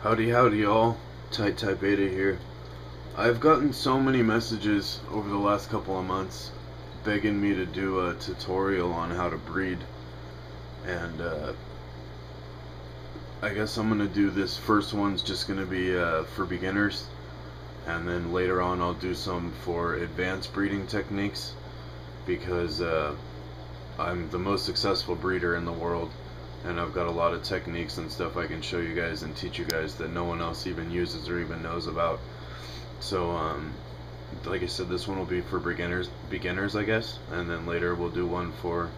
Howdy y'all, Type Beta here. I've gotten so many messages over the last couple of months begging me to do a tutorial on how to breed, and I guess I'm gonna do this first one's just gonna be for beginners, and then later on I'll do some for advanced breeding techniques, because I'm the most successful breeder in the world, and I've got a lot of techniques and stuff I can show you guys and teach you guys that no one else even uses or even knows about. So like I said, this one will be for beginners I guess, and then later we'll do one for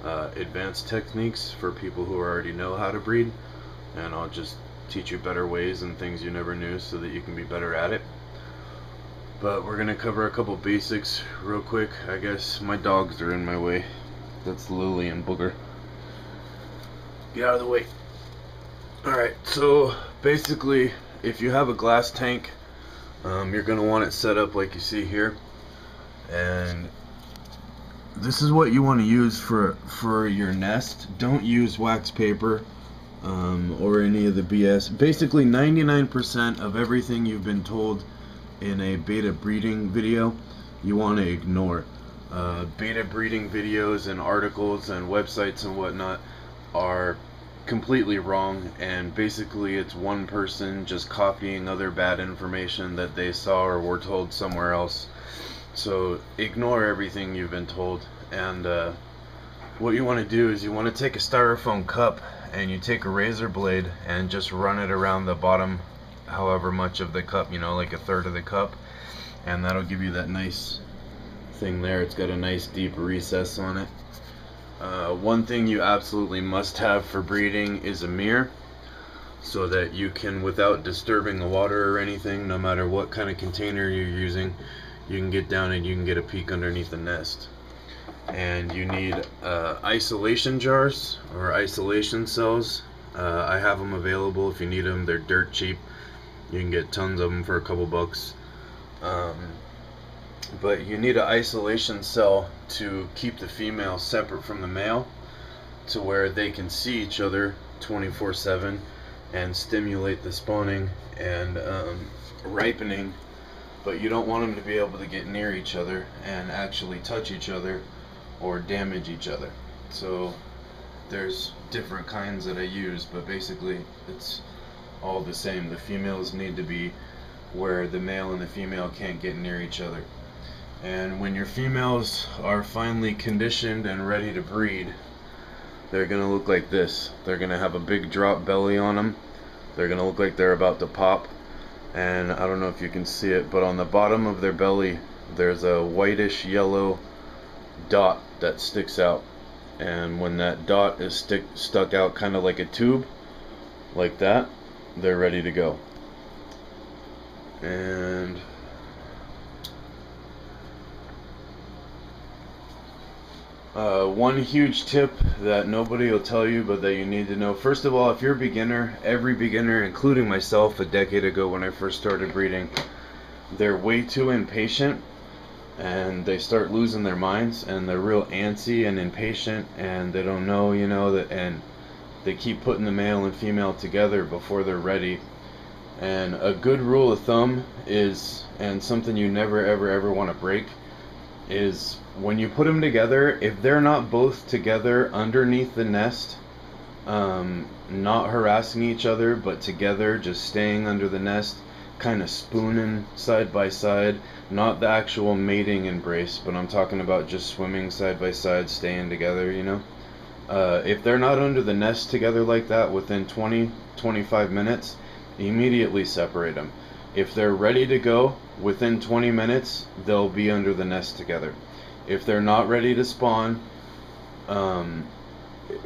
advanced techniques for people who already know how to breed, and I'll just teach you better ways and things you never knew so that you can be better at it. But we're gonna cover a couple basics real quick. I guess my dogs are in my way. That's Lily and Booger. Get out of the way. Alright, so basically, if you have a glass tank, you're going to want it set up like you see here. And this is what you want to use for your nest. Don't use wax paper or any of the BS. Basically, 99% of everything you've been told in a beta breeding video, you want to ignore. Beta breeding videos and articles and websites and whatnot are completely wrong, and basically it's one person just copying other bad information that they saw or were told somewhere else. So ignore everything you've been told, and what you want to do is you want to take a styrofoam cup and you take a razor blade and just run it around the bottom, however much of the cup, like a third of the cup, and that'll give you that nice thing there. It's got a nice deep recess on it. One thing you absolutely must have for breeding is a mirror, so that you can, without disturbing the water or anything, no matter what kind of container you're using, you can get down and you can get a peek underneath the nest. And you need isolation jars or isolation cells. I have them available if you need them. They're dirt cheap. You can get tons of them for a couple bucks. But you need an isolation cell to keep the female separate from the male, to where they can see each other 24/7 and stimulate the spawning and ripening. But you don't want them to be able to get near each other and actually touch each other or damage each other. So there's different kinds that I use, but basically it's all the same. The females need to be where the male and the female can't get near each other. And when your females are finally conditioned and ready to breed, they're going to look like this. They're going to have a big drop belly on them. They're going to look like they're about to pop. And I don't know if you can see it, but on the bottom of their belly there's a whitish yellow dot that sticks out. And when that dot is stuck out kind of like a tube, like that, they're ready to go. And one huge tip that nobody will tell you, but that you need to know. First of all, if you're a beginner, every beginner, including myself a decade ago when I first started breeding, they're way too impatient, and they start losing their minds, and they're real antsy and impatient, and they don't know, that, and they keep putting the male and female together before they're ready. And a good rule of thumb is, and something you never ever want to break, is when you put them together, if they're not both together underneath the nest, not harassing each other, but together, just staying under the nest, kind of spooning side by side, not the actual mating embrace, but I'm talking about just swimming side by side, staying together, if they're not under the nest together like that within 20-25 minutes, immediately separate them. If they're ready to go, within 20 minutes, they'll be under the nest together. If they're not ready to spawn,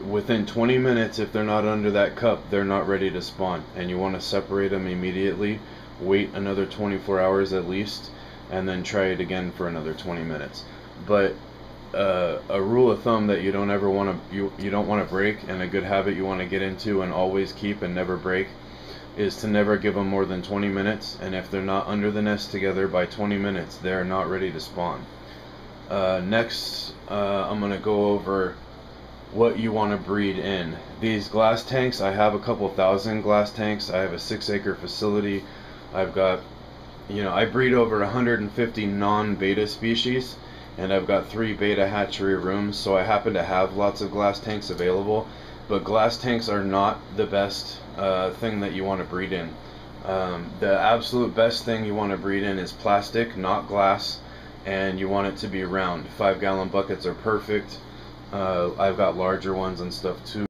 within 20 minutes, if they're not under that cup, they're not ready to spawn. And you want to separate them immediately, wait another 24 hours at least, and then try it again for another 20 minutes. But a rule of thumb that you don't ever want to, you don't want to break, and a good habit you want to get into and always keep and never break, is to never give them more than 20 minutes, and if they're not under the nest together by 20 minutes, they're not ready to spawn. Next, I'm going to go over what you want to breed in. these glass tanks, I have a couple thousand glass tanks. I have a 6-acre facility. I've got, I breed over 150 non-beta species, and I've got 3 beta hatchery rooms, so I happen to have lots of glass tanks available. But glass tanks are not the best thing that you want to breed in. The absolute best thing you want to breed in is plastic, not glass, and you want it to be round. 5-gallon buckets are perfect. I've got larger ones and stuff too.